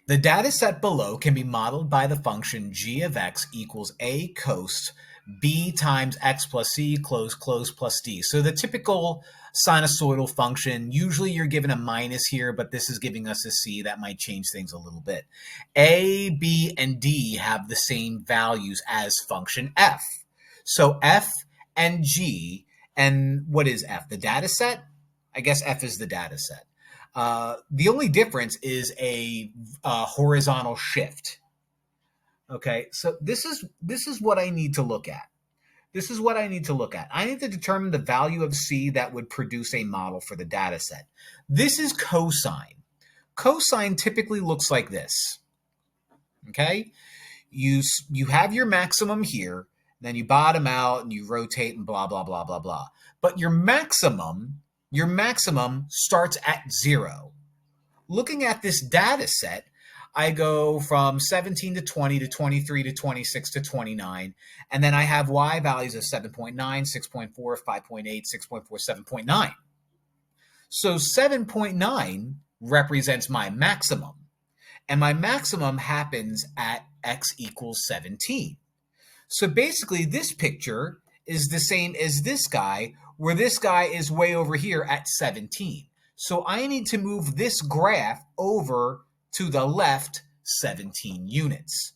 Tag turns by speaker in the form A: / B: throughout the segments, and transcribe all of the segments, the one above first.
A: The data set below can be modeled by the function g of x equals a cos b times x plus c close plus d. So the typical sinusoidal function, usually you're given a minus here, but this is giving us a c. That might change things a little bit. A, b, and d have the same values as function f. So f and g, and what is f? The data set? I guess f is the data set. The only difference is a horizontal shift. Okay, so this is what I need to look at. This is what I need to look at. I need to determine the value of c that would produce a model for the data set. This is cosine. Cosine typically looks like this. Okay, you have your maximum here, then you bottom out and you rotate and blah blah blah blah blah. But your maximum starts at 0. Looking at this data set, I go from 17 to 20 to 23 to 26 to 29, and then I have y values of 7.9, 6.4, 5.8, 6.4, 7.9. So 7.9 represents my maximum, and my maximum happens at x equals 17. So basically this picture is the same as this guy, where this guy is way over here at 17. So I need to move this graph over to the left 17 units.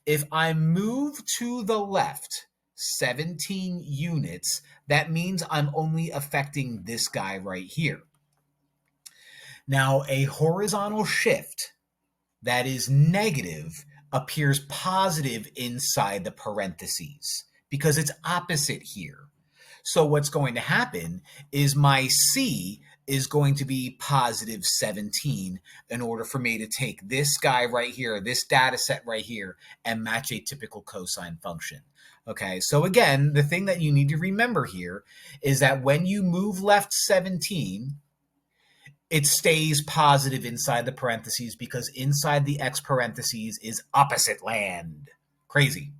A: If I move to the left 17 units, that means I'm only affecting this guy right here. Now, a horizontal shift that is negative appears positive inside the parentheses because it's opposite here. So what's going to happen is my C is going to be positive 17 in order for me to take this guy right here, this data set right here, and match a typical cosine function. Okay, so again, the thing that you need to remember here is that when you move left 17, it stays positive inside the parentheses because inside the x parentheses is opposite land. Crazy.